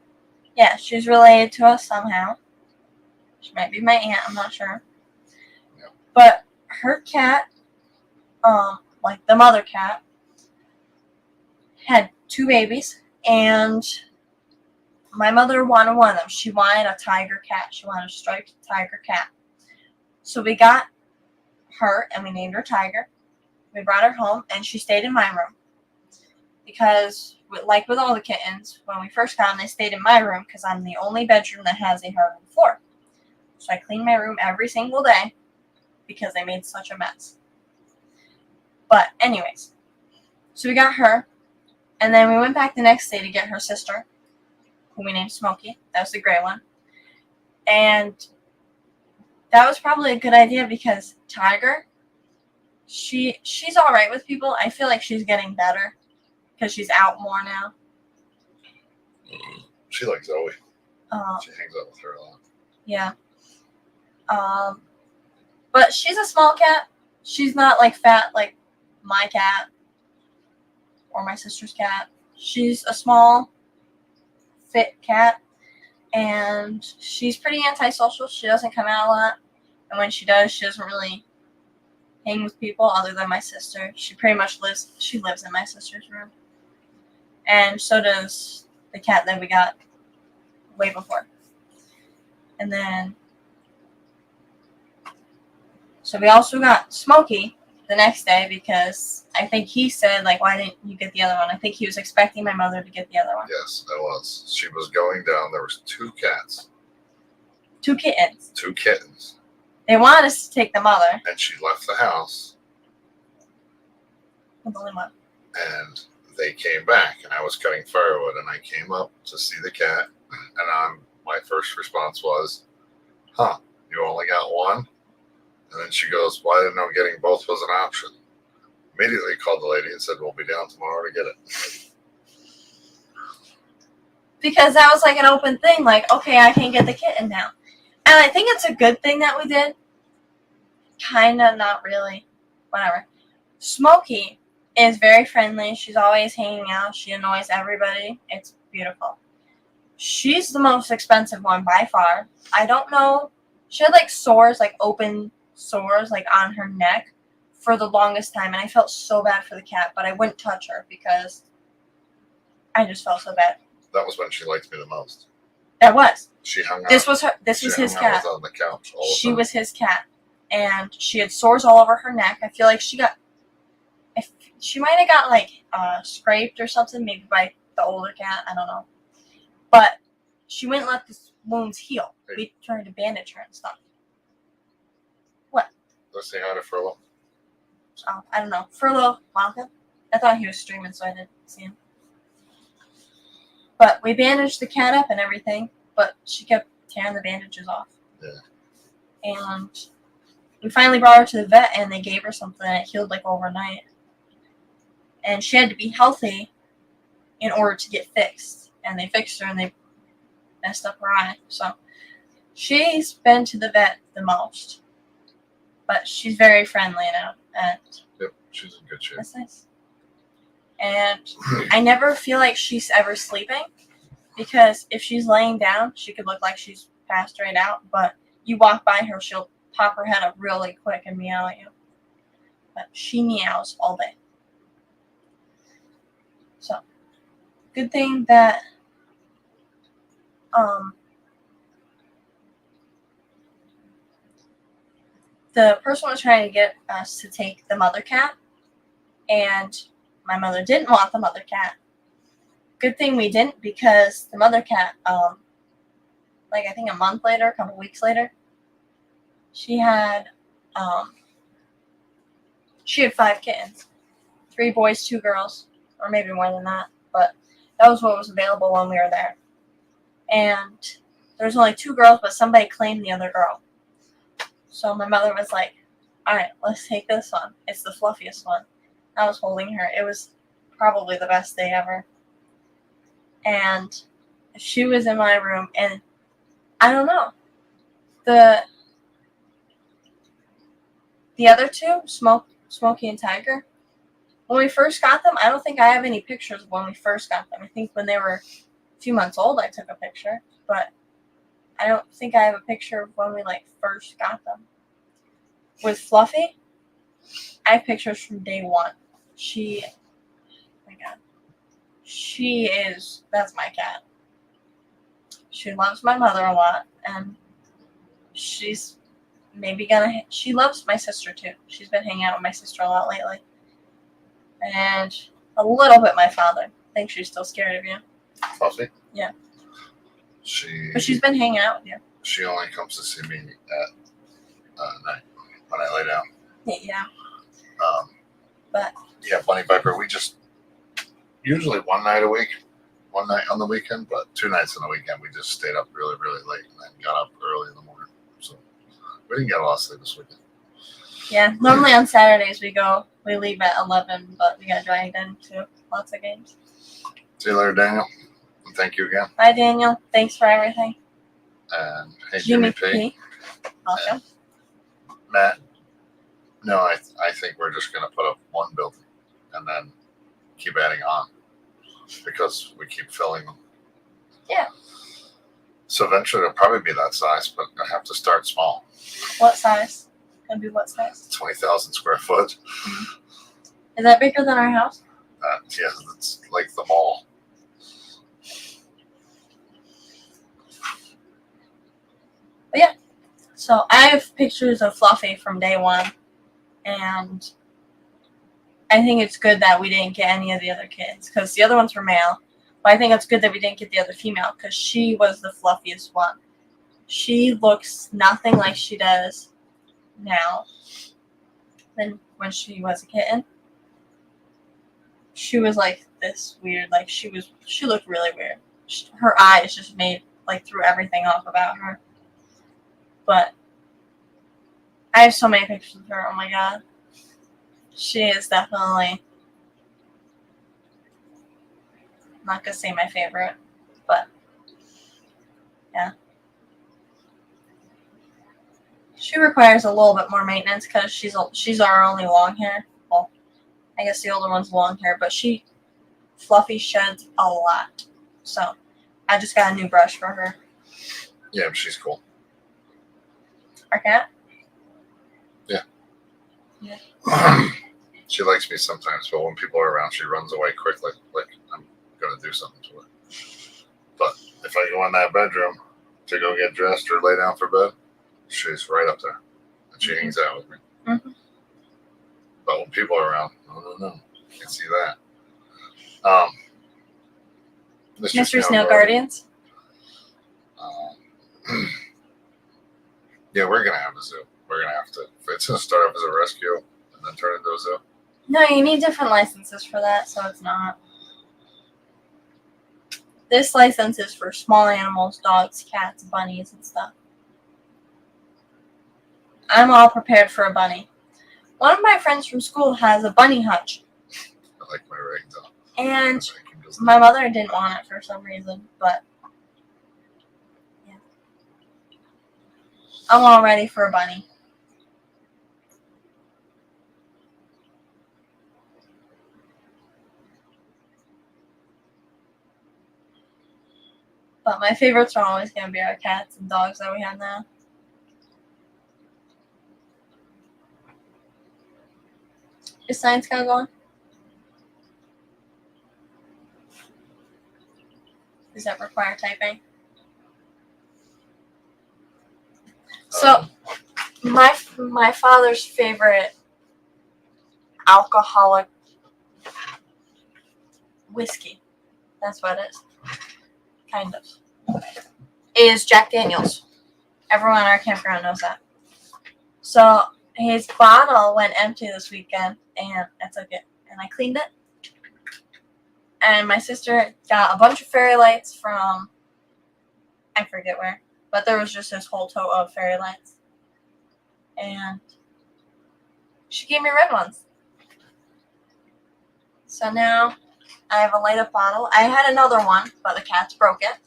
Yeah, she's related to us somehow. She might be my aunt, I'm not sure. Yeah. But her cat, like the mother cat, had 2 babies, and my mother wanted one of them. She wanted a tiger cat. She wanted a striped tiger cat. So we got her, and we named her Tiger. We brought her home, and she stayed in my room. Because, like with all the kittens, when we first got them, they stayed in my room because I'm the only bedroom that has a hardwood floor. So I clean my room every single day because they made such a mess. But anyways, so we got her, and then we went back the next day to get her sister, who we named Smokey. That was the gray one. And that was probably a good idea because Tiger, she's all right with people. I feel like she's getting better because she's out more now. She likes Zoe. Uh, She hangs out with her a lot. yeah. But she's a small cat. She's not like fat like my cat or my sister's cat. She's a small, fit cat. And she's pretty antisocial. She doesn't come out a lot. And when she does, she doesn't really hang with people other than my sister. She pretty much lives in my sister's room. And so does the cat that we got way before. And then, so we also got Smokey the next day because I think he said, like, why didn't you get the other one? I think he was expecting my mother to get the other one. Yes, I was. She was going down. There was 2 cats. 2 kittens. 2 kittens. They wanted us to take the mother. And she left the house. With only one. And they came back. And I was cutting firewood. And I came up to see the cat. And my first response was, huh, you only got one? And then she goes, well, I didn't know getting both was an option. Immediately called the lady and said, we'll be down tomorrow to get it. Because that was like an open thing. Like, okay, I can get the kitten now. And I think it's a good thing that we did. Kinda, not really. Whatever. Smokey is very friendly. She's always hanging out. She annoys everybody. It's beautiful. She's the most expensive one by far. I don't know. She had like sores, like open sores, like on her neck for the longest time. And I felt so bad for the cat, but I wouldn't touch her because I just felt so bad. That was when she liked me the most. That was. She hung out. This was his cat. On the couch all the She time. was his cat. And she had sores all over her neck. I feel like she might have got like scraped or something, maybe by the older cat. I don't know. But she wouldn't let the wounds heal. We tried to bandage her and stuff. What? Let's say hi to Furlough. Oh, I don't know. Furlough Malcolm? I thought he was streaming, so I didn't see him. But we bandaged the cat up and everything, but she kept tearing the bandages off. Yeah. And we finally brought her to the vet, and they gave her something that healed like overnight. And she had to be healthy in order to get fixed. And they fixed her, and they messed up her eye. So she's been to the vet the most. But she's very friendly now. And Yep, she's in good shape. that's nice. And I never feel like she's ever sleeping. Because if she's laying down, she could look like she's passed right out. But you walk by her, she'll pop her head up really quick and meow at you. But she meows all day. So, good thing that the person was trying to get us to take the mother cat, and my mother didn't want the mother cat. Good thing we didn't, because the mother cat, like I think a month later, a couple weeks later, she had 5 kittens. 3 boys, 2 girls, or maybe more than that, but that was what was available when we were there. And there was only 2 girls, but somebody claimed the other girl. So my mother was like, alright, let's take this one. It's the fluffiest one. I was holding her. It was probably the best day ever. And she was in my room, and I don't know. The other 2, Smokey and Tiger, when we first got them, I don't think I have any pictures of when we first got them. I think when they were a few months old, I took a picture, but I don't think I have a picture of when we first got them. With Fluffy, I have pictures from day 1. That's my cat. She loves my mother a lot, and she's she loves my sister too. She's been hanging out with my sister a lot lately. And a little bit my father. I think she's still scared of you. Fluffy? Yeah. But she's been hanging out with you. She only comes to see me at night when I lay down. Yeah. But yeah, Bunny Viper, we just usually one night on the weekend, but 2 nights on the weekend we just stayed up really, really late and then got up early in the morning. So we didn't get a lot of sleep this weekend. Yeah, normally on Saturdays we leave at 11, but we got dragged into lots of games. See you later, Daniel. And thank you again. Bye, Daniel. Thanks for everything. And hey, Jimmy P. Welcome. Matt, No, I think we're just going to put up one building and then keep adding on because we keep filling them. Yeah. So eventually it'll probably be that size, but I have to start small. What size? Gonna be what size? 20,000 square foot. Is that bigger than our house? Yeah, it's like the mall. But yeah. So I have pictures of Fluffy from day one, and I think it's good that we didn't get any of the other kids because the other ones were male. But I think it's good that we didn't get the other female because she was the fluffiest one. She looks nothing like she does now than when she was a kitten. She was like this weird, like she looked really weird. Her eyes just made, like, threw everything off about her. But I have so many pictures of her, oh my god. She is definitely, I'm not gonna say my favorite, but yeah. She requires a little bit more maintenance because she's our only long hair. Well, I guess the older one's long hair, but Fluffy sheds a lot. So I just got a new brush for her. Yeah, she's cool. Our cat? She likes me sometimes, but when people are around, she runs away quickly. Like I'm gonna do something to her. But if I go in that bedroom to go get dressed or lay down for bed, she's right up there, and she hangs out with me. Mm-hmm. But when people are around, no, can't see that. Mystery Snow Guardians. Yeah, we're gonna have a zoo. We're gonna have to. It's gonna start off as a rescue and then turn into a zoo. No, you need different licenses for that, so it's not. This license is for small animals, dogs, cats, bunnies, and stuff. I'm all prepared for a bunny. One of my friends from school has a bunny hutch. I like my ragdoll. And my mother didn't want it for some reason, but yeah. I'm all ready for a bunny. But my favorites are always going to be our cats and dogs that we have now. Is science kind of going? Does that require typing? So, my father's favorite alcoholic whiskey, that's what it is, kind of, is Jack Daniels. Everyone in our campground knows that. So his bottle went empty this weekend, and I took it and I cleaned it. And my sister got a bunch of fairy lights from, I forget where, but there was just this whole tote of fairy lights. And she gave me red ones. So now I have a light up bottle. I had another one, but the cats broke it.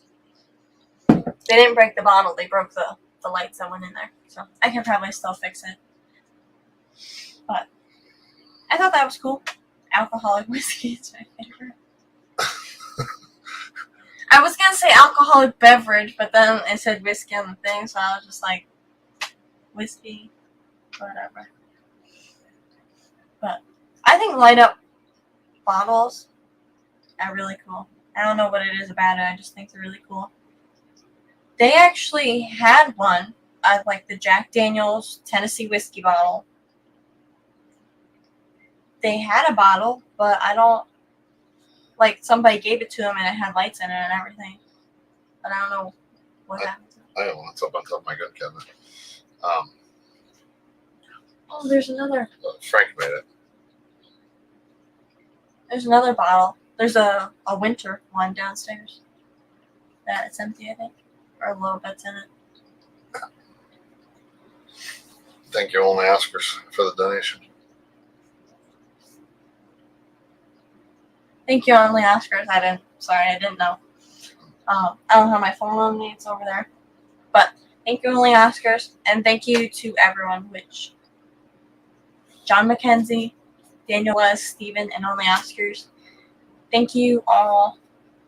They didn't break the bottle, they broke the lights that went in there. So I can probably still fix it. But I thought that was cool. Alcoholic whiskey is my favorite. I was going to say alcoholic beverage, but then it said whiskey on the thing, so I was just like, whiskey, whatever. But I think light up bottles are really cool. I don't know what it is about it, I just think they're really cool. They actually had one, like the Jack Daniels Tennessee whiskey bottle. They had a bottle, but I don't, like, somebody gave it to them and it had lights in it and everything. But I don't know what happened to it. I don't know. It's up on top of my gun cabinet. Oh, there's another. Frank made it. There's another bottle. There's a winter one downstairs. That it's empty, I think. Or a little bit's in it. Thank you, Only Oscars, for the donation. Thank you, Only Oscars. I didn't know. I don't have my phone on me. It's over there. But thank you, Only Oscars. And thank you to everyone, which John McKenzie, Daniel West, Stephen, and Only Oscars. Thank you all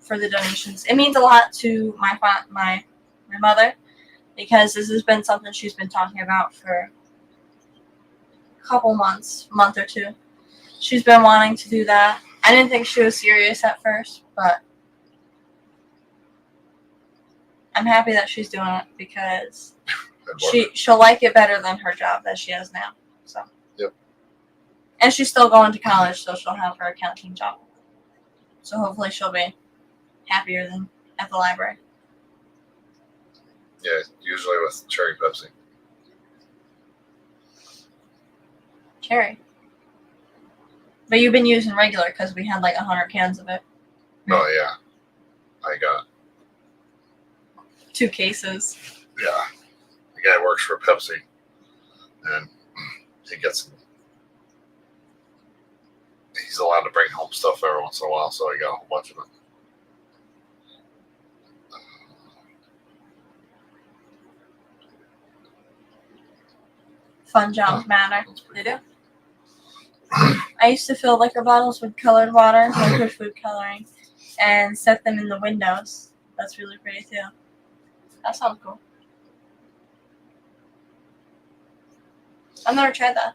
for the donations. It means a lot to my mother, because this has been something she's been talking about for a couple months, month or two. She's been wanting to do that. I didn't think she was serious at first, but I'm happy that she's doing it because she'll like it better than her job that she has now. So. Yep. And she's still going to college, so she'll have her accounting job. So hopefully she'll be happier than at the library. Yeah, usually with cherry Pepsi. Cherry. But you've been using regular because we had like 100 cans of it. Oh yeah, I got 2 cases. yeah. The guy works for Pepsi, and he gets. He's allowed to bring home stuff every once in a while, so I got a whole bunch of it. Fun jobs matter. They do. I used to fill liquor bottles with colored water, liquid food coloring, and set them in the windows. That's really pretty too. That sounds cool. I've never tried that.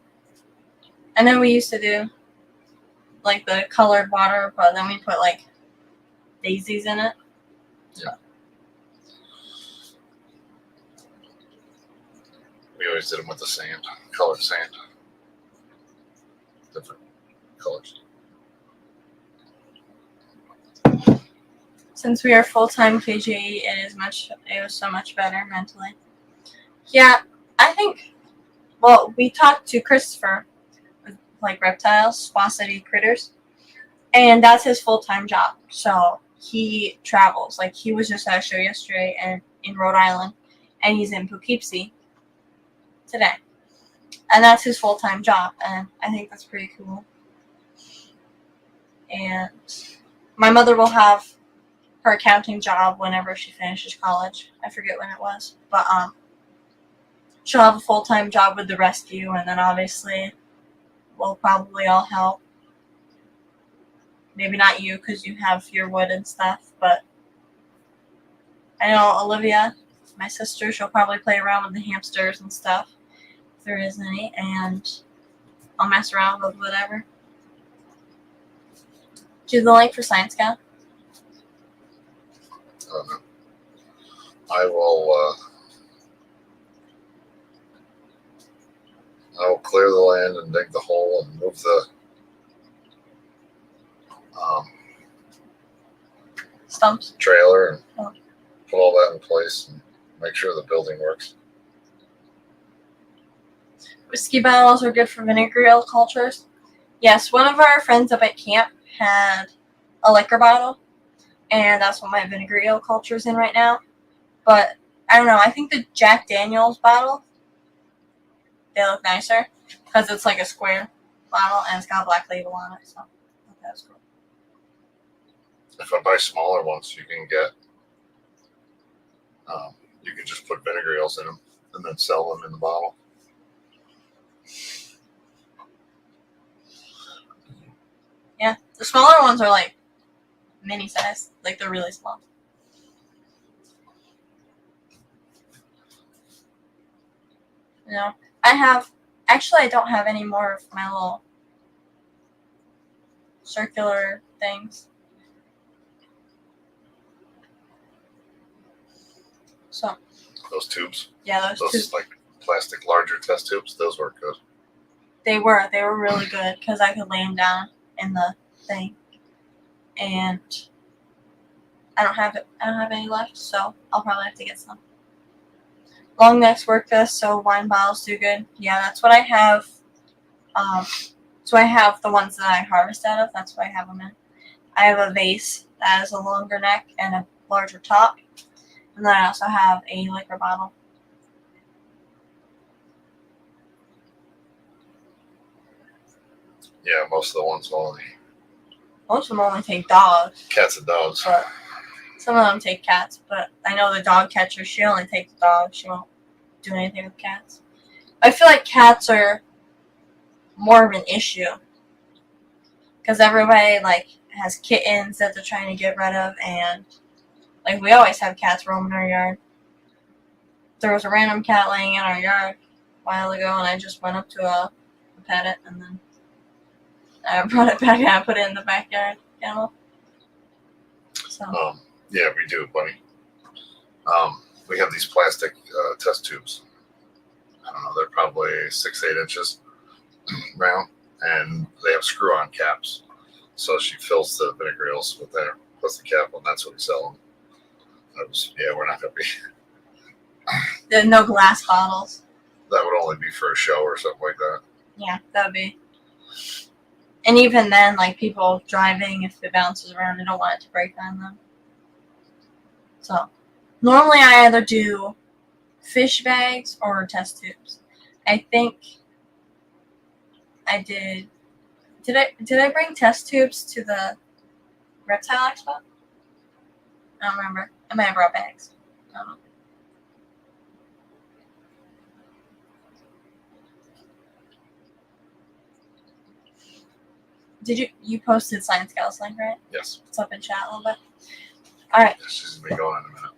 And then we used to do like the colored water, but then we put like daisies in it. Yeah. We always did them with the sand, colored sand. Different colors. Since we are full-time KJE, it was so much better mentally. Yeah, I think, well, we talked to Christopher with like reptiles, Spacity Critters, and that's his full-time job. So he travels. Like he was just at a show yesterday and in Rhode Island, and he's in Poughkeepsie today. And that's his full-time job, and I think that's pretty cool. And my mother will have her accounting job whenever she finishes college. I forget when it was, but she'll have a full-time job with the rescue, and then obviously we'll probably all help. Maybe not you because you have your wood and stuff, but I know Olivia, my sister, she'll probably play around with the hamsters and stuff if there is any, and I'll mess around with whatever. Do the link for Science Scout? I don't know. I will clear the land and dig the hole and move the Stumps? trailer and Oh. put all that in place and make sure the building works. Whiskey bottles are good for vinegarial cultures. Yes, one of our friends up at camp had a liquor bottle, and that's what my vinegarial culture is in right now. But I don't know. I think the Jack Daniels bottle, they look nicer because it's like a square bottle and it's got a black label on it. So that's cool. If I buy smaller ones, you can get. You can just put vinegarials in them and then sell them in the bottle. Yeah, the smaller ones are like mini size, like they're really small. You know, I don't have any more of my little circular things. So. Those tubes. Yeah, those tubes. Like plastic larger test tubes. Those work good. They were really good because I could lay them down in the thing, and I don't have any left, so I'll probably have to get some. Long necks work best, so wine bottles do good. Yeah, that's what I have. So I have the ones that I harvest out of. That's what I have them in. I have a vase that has a longer neck and a larger top, and then I also have a liquor bottle. Yeah, most of the ones Most of them only take dogs. Cats and dogs. But some of them take cats, but I know the dog catcher, she only takes dogs. She won't do anything with cats. I feel like cats are more of an issue because everybody like has kittens that they're trying to get rid of, and like we always have cats roaming our yard. There was a random cat laying in our yard a while ago, and I just went up to pet it, and then I brought it back and I put it in the backyard kennel. So Yeah, we do, buddy. We have these plastic test tubes. I don't know, they're probably 6-8 inches round, and they have screw-on caps. So she fills the vinegar eels with there, puts the cap on. That's what we sell them. We're not gonna be. there's no glass bottles. That would only be for a show or something like that. Yeah, that would be. And even then, like people driving, if it bounces around, they don't want it to break on them. So normally I either do fish bags or test tubes. I think I did. Did I bring test tubes to the reptile expo? I don't remember. I might have brought bags. I don't know. Did you posted Science Gals link, right? Yes. It's up in chat a little bit. All right. She's gonna be going in a minute.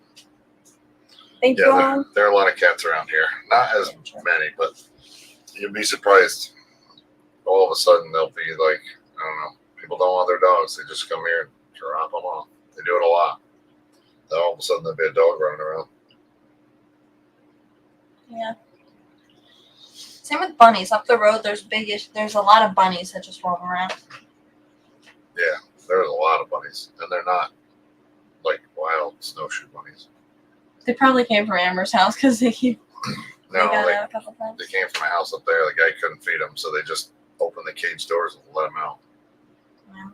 Thank you all. There are a lot of cats around here. Not as many, but you'd be surprised. All of a sudden, they'll be like, I don't know, people don't want their dogs. They just come here and drop them off. They do it a lot. Then all of a sudden, there'll be a dog running around. Yeah. Same with bunnies. Up the road, there's a lot of bunnies that just roam around. Yeah, there's a lot of bunnies, and they're not like wild snowshoe bunnies. They probably came from Amber's house because they No, got out a couple times. they came from a house up there. The guy couldn't feed them, so they just opened the cage doors and let them out. Yeah.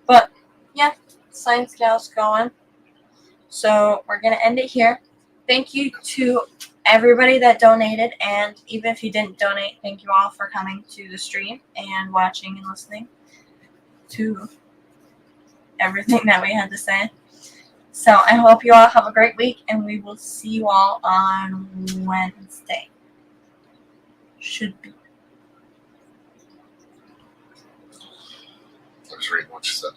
But yeah, Science Gal's going. So we're gonna end it here. Thank you to everybody that donated, and even if you didn't donate, thank you all for coming to the stream and watching and listening to everything that we had to say. So I hope you all have a great week, and we will see you all on Wednesday. Should be. I was reading what you said.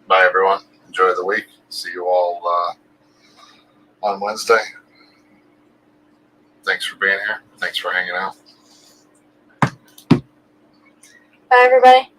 Bye, everyone. Enjoy the week. See you all on Wednesday. Thanks for being here. Thanks for hanging out. Bye, everybody.